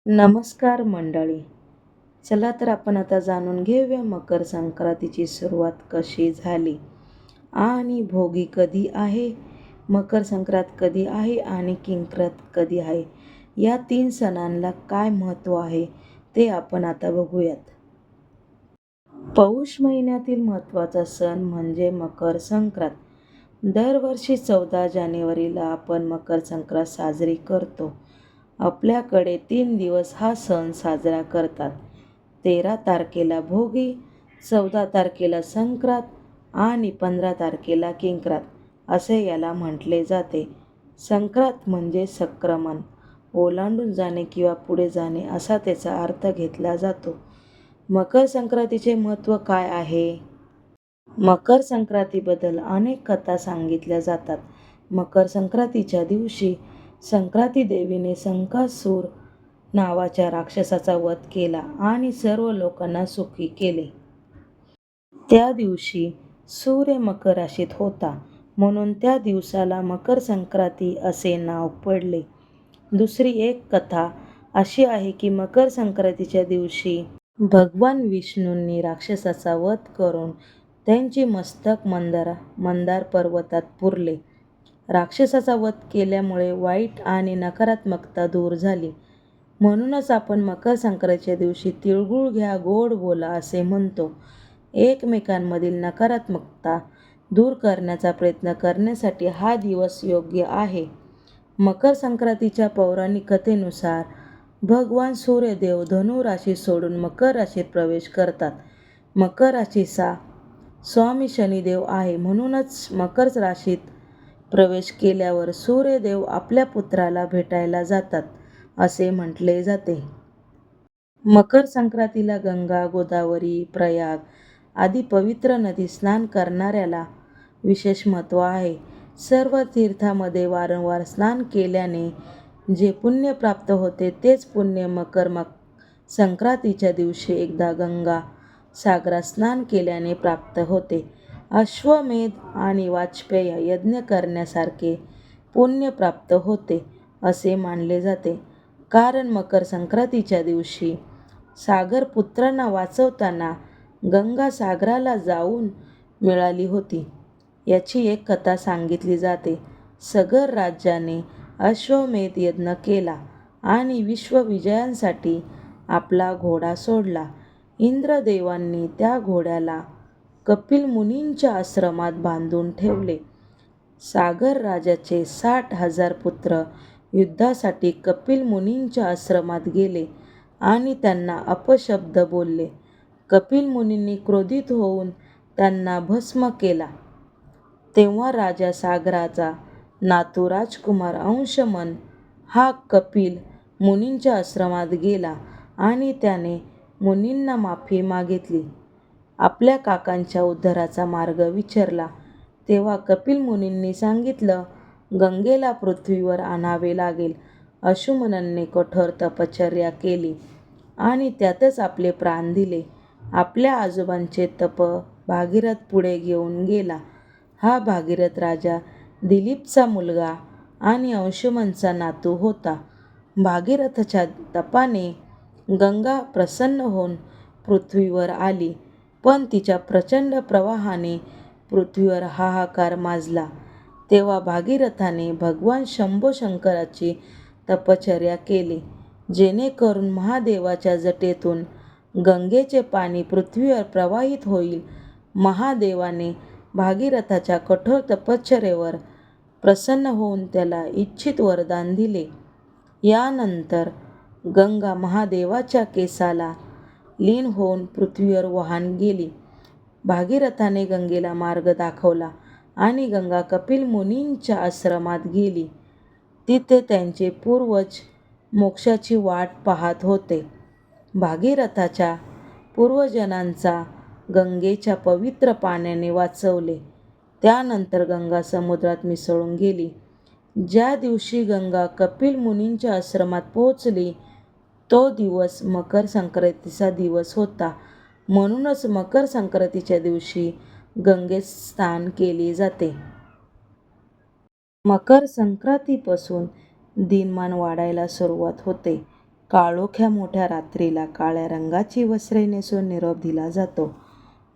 नमस्कार मंडळी. चला तर आपण आता जाणून घेऊया मकर संक्रांतीची सुरुवात कशी झाली आणि भोगी कधी आहे, मकर संक्रांत कधी आहे आणि किंक्रात कधी आहे. या 3 सणांना काय महत्त्व आहे ते आपण आता बघूयात. पौष महिन्यातील महत्त्वाचा सण म्हणजे मकर संक्रांत. दरवर्षी 14 जानेवारीला आपण मकर संक्रांत साजरी करतो. आपल्याकडे 3 दिवस हा सण साजरा करतात. 13 तारखेला भोगी, 14 तारखेला संक्रांत आणि 15 तारखेला किंक्रात असे याला म्हटले जाते. संक्रांत म्हणजे संक्रमण, ओलांडून जाणे किंवा पुढे जाणे असा त्याचा अर्थ घेतला जातो. मकर संक्रांतीचे महत्त्व काय आहे? मकर संक्रांतीबद्दल अनेक कथा सांगितल्या जातात. मकर संक्रांतीच्या दिवशी संक्रांती देवीने संकासूर नावाच्या राक्षसाचा वध केला आणि सर्व लोकांना सुखी केले. त्या दिवशी सूर्य मकर राशीत होता, म्हणून त्या दिवसाला मकर संक्रांती असे नाव पडले. दुसरी एक कथा अशी आहे की मकर संक्रांतीच्या दिवशी भगवान विष्णूंनी राक्षसाचा वध करून त्यांचे मस्तक मंदार पर्वतात पुरले. राक्षसाचा वध केल्यामुळे वाईट आणि नकारात्मकता दूर झाली. म्हणूनच आपण मकर संक्रांतीच्या दिवशी तिळगुळ घ्या, गोड बोला असे म्हणतो. एकमेकांमधील नकारात्मकता दूर करण्याचा प्रयत्न करण्यासाठी हा दिवस योग्य आहे. मकर संक्रांतीच्या पौराणिक कथेनुसार भगवान सूर्यदेव धनु राशी सोडून मकर राशीत प्रवेश करतात. मकर राशीचा स्वामी शनिदेव आहे, म्हणूनच मकर राशीत प्रवेश केल्यावर सूर्यदेव आपल्या पुत्राला भेटायला जातात असे म्हटले जाते. मकर संक्रांतीला गंगा, गोदावरी, प्रयाग आदी पवित्र नदी स्नान करणाऱ्याला विशेष महत्त्व आहे. सर्व तीर्थामध्ये वारंवार स्नान केल्याने जे पुण्य प्राप्त होते तेच पुण्य मकर संक्रांतीच्या दिवशी एकदा गंगा सागरात स्नान केल्याने प्राप्त होते. अश्वमेध आणि वाजपेय यज्ञ करण्यासारखे पुण्य प्राप्त होते असे मानले जाते. कारण मकर संक्रांतीच्या दिवशी सागर पुत्रांना वाचवताना गंगा सागराला जाऊन मिळाली होती. याची एक कथा सांगितली जाते. सगर राज्याने अश्वमेध यज्ञ केला आणि विश्वविजयासाठी आपला घोडा सोडला. इंद्रदेवांनी त्या घोड्याला कपिल मुनींच्या आश्रमात बांधून ठेवले. सागर राजाचे 60,000 पुत्र युद्धासाठी कपिल मुनींच्या आश्रमात गेले आणि त्यांना अपशब्द बोलले. कपिल मुनींनी क्रोधित होऊन त्यांना भस्म केला. तेव्हा राजा सागराचा नातू राजकुमार अंशुमन हा कपिल मुनींच्या आश्रमात गेला आणि त्याने मुनींना माफी मागितली. आपल्या काकांच्या उद्धाराचा मार्ग विचारला. तेव्हा कपिल मुनींनी सांगितलं, गंगेला पृथ्वीवर आणावे लागेल. अंशुमनने कठोर तपश्चर्या केली आणि त्यातच आपले प्राण दिले. आपल्या आजोबांचे तप भागीरथ पुढे घेऊन गेला. हा भागीरथ राजा दिलीपचा मुलगा आणि अंशुमनचा नातू होता. भागीरथच्या तपाने गंगा प्रसन्न होऊन पृथ्वीवर आली, पण तिच्या प्रचंड प्रवाहाने पृथ्वीवर हाहाकार माजला. तेव्हा भागीरथाने भगवान शंभो शंकराची तपश्चर्या केली, जेणेकरून महादेवाच्या जटेतून गंगेचे पाणी पृथ्वीवर प्रवाहित होईल. महादेवाने भागीरथाच्या कठोर तपश्चर्येवर प्रसन्न होऊन त्याला इच्छित वरदान दिले. यानंतर गंगा महादेवाच्या केसाला लीन होऊन पृथ्वीवर वाहून गेली. भागीरथाने गंगेला मार्ग दाखवला आणि गंगा कपिल मुनींच्या आश्रमात गेली. तिथे त्यांचे पूर्वज मोक्षाची वाट पाहत होते. भागीरथाच्या पूर्वजांना गंगेच्या पवित्र पाण्याने वाचवले. त्यानंतर गंगा समुद्रात मिसळून गेली. ज्या दिवशी गंगा कपिल मुनींच्या आश्रमात पोहोचली तो दिवस मकर संक्रांतीचा दिवस होता. म्हणूनच मकर संक्रांतीच्या दिवशी गंगेत स्नान केले जाते. मकर संक्रांतीपासून दिनमान वाढायला सुरुवात होते. काळोख्या मोठ्या रात्रीला काळ्या रंगाची वस्त्रे नेसून निरोप दिला जातो.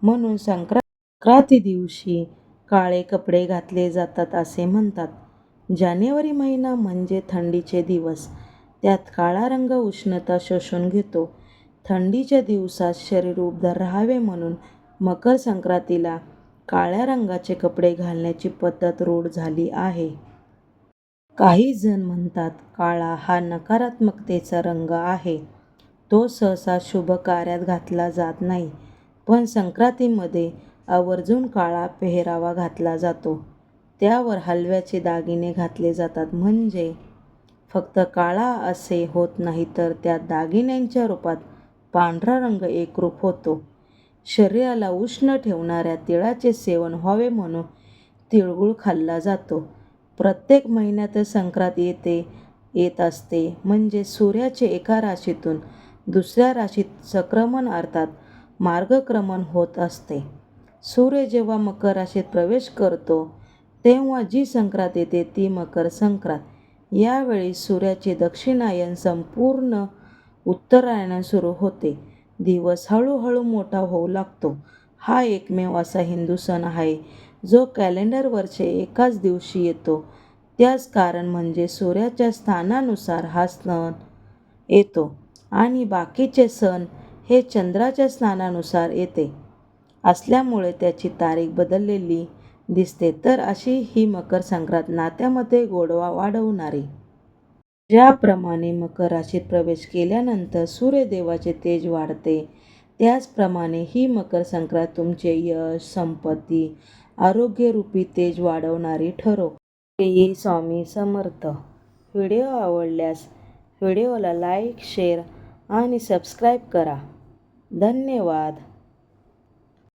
म्हणून संक्रांती दिवशी काळे कपडे घातले जातात असे म्हणतात. जानेवारी महिना म्हणजे थंडीचे दिवस. त्यात काळा रंग उष्णता शोषून घेतो. थंडीच्या दिवसात शरीर उबदार राहावे म्हणून मकर संक्रांतीला काळ्या रंगाचे कपडे घालण्याची पद्धत रूढ झाली आहे. काही जण म्हणतात काळा हा नकारात्मकतेचा रंग आहे. तो सहसा शुभ कार्यात घातला जात नाही. पण संक्रांतीमध्ये आवर्जून काळा पेहरावा घातला जातो. त्यावर हलव्याचे दागिने घातले जातात. म्हणजे फक्त काळा असे होत नाही तर त्या दागिन्यांच्या रूपात पांढरा रंग एकरूप होतो. शरीराला उष्ण ठेवणाऱ्या तिळाचे सेवन व्हावे म्हणून तिळगुळ खाल्ला जातो. प्रत्येक महिन्यात संक्रांत येत असते म्हणजे सूर्याचे एका राशीतून दुसऱ्या राशीत संक्रमण अर्थात मार्गक्रमण होत असते. सूर्य जेव्हा मकर राशीत प्रवेश करतो तेव्हा जी संक्रांत येते ती मकर संक्रांत. यावेळी सूर्याचे दक्षिणायन संपूर्ण उत्तरायण सुरू होते. दिवस हळूहळू मोठा होऊ लागतो. हा एकमेव असा हिंदू सण आहे जो कॅलेंडरवरचे एकाच दिवशी येतो. त्याच कारण म्हणजे सूर्याच्या स्थानानुसार हा सण येतो आणि बाकीचे सण हे चंद्राच्या स्थानानुसार येते असल्यामुळे त्याची तारीख बदललेली दिसते. तर अशी ही मकर संक्रांत नात्यामध्ये गोडवा वाढवणारी. ज्याप्रमाणे मकर राशीत प्रवेश केल्यानंतर सूर्यदेवाचे तेज वाढते त्याचप्रमाणे ही मकर संक्रांत तुमचे यश, संपत्ती, आरोग्यरूपी तेज वाढवणारी ठरो. श्री स्वामी समर्थ. व्हिडिओ आवडल्यास व्हिडिओला लाईक, शेअर आणि सबस्क्राईब करा. धन्यवाद.